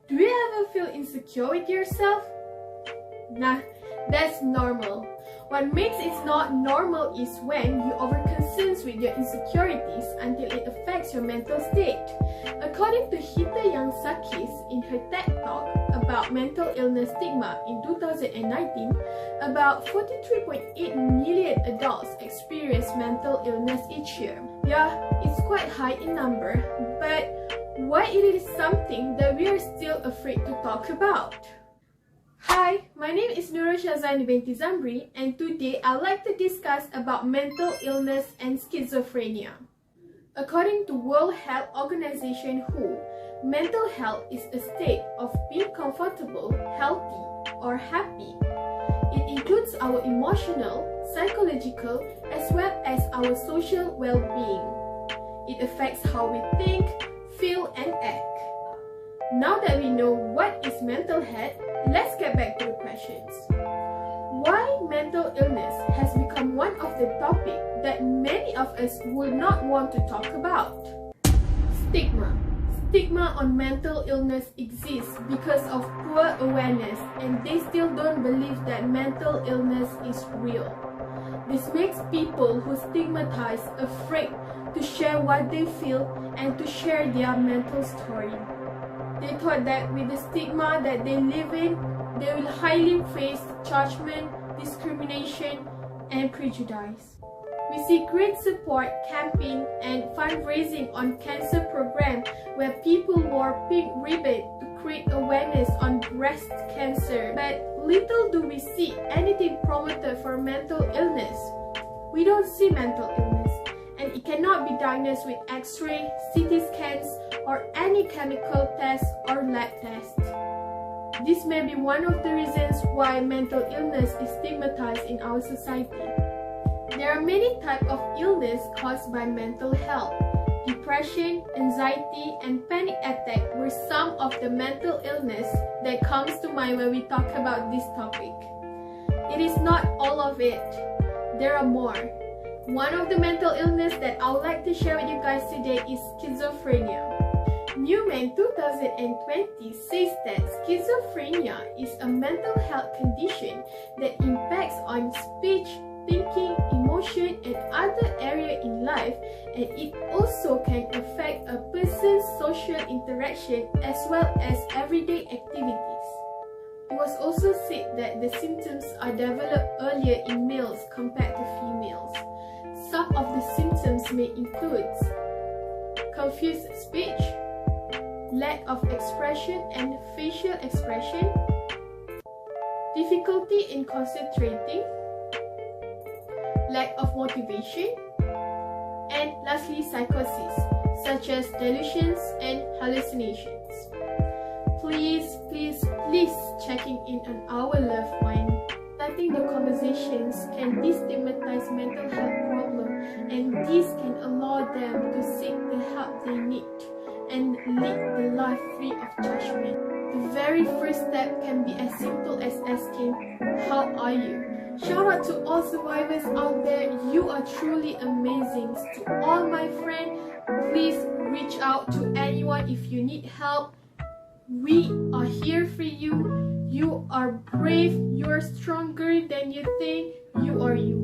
Do you ever feel insecure with yourself? Nah, that's normal. What makes it not normal is when you overconcern with your insecurities until it affects your mental state. According to Hita Yangsakis in her TED Talk about mental illness stigma in 2019, about 43.8 million adults experience mental illness each year. Yeah, it's quite high in number, but why it is something that we are still afraid to talk about? Hi, my name is Nura Shazani binti Zamri, and today I'd like to discuss about mental illness and schizophrenia. According to World Health Organization WHO, mental health is a state of being comfortable, healthy, or happy. It includes our emotional, psychological, as well as our social well-being. It affects how we think, feel, and act. Now that we know what is mental health, let's get back to the questions. Why mental illness has become one of the topics that many of us would not want to talk about? Stigma. Stigma on mental illness exists because of poor awareness, and they still don't believe that mental illness is real. This makes people who stigmatize afraid to share what they feel and to share their mental story. They thought that with the stigma that they live in, they will highly face judgment, discrimination, and prejudice. We see great support campaign and fundraising on cancer program where people wore pink ribbon to create awareness on breast cancer. But little do we see anything promoted for mental illness. We don't see mental illness, and it cannot be diagnosed with X-ray, CT scans, or any chemical test or lab test. This may be one of the reasons why mental illness is stigmatized in our society. There are many types of illness caused by mental health. Depression, anxiety, and panic attack were some of the mental illness that comes to mind when we talk about this topic. It is not all of it. There are more. One of the mental illness that I would like to share with you guys today is schizophrenia. Newman 2020 says that schizophrenia is a mental health condition that impacts on speech, thinking, emotion, and other areas in life, and it also can affect a person's social interaction as well as everyday activities. It was also said that the symptoms are developed earlier in males compared to females. Some of the symptoms may include confused speech, lack of expression and facial expression, difficulty in concentrating, lack of motivation, and lastly psychosis, such as delusions and hallucinations. Please checking in on our loved one. Starting the conversations can destigmatize mental health problems, and this can allow them to seek the help they need and lead the life free of judgment. The very first step can be as simple as asking, "How are you?" Shout out to all survivors out there. You are truly amazing. To all my friends, please reach out to anyone if you need help. We are here for you. You are brave. You are stronger than you think. You are you.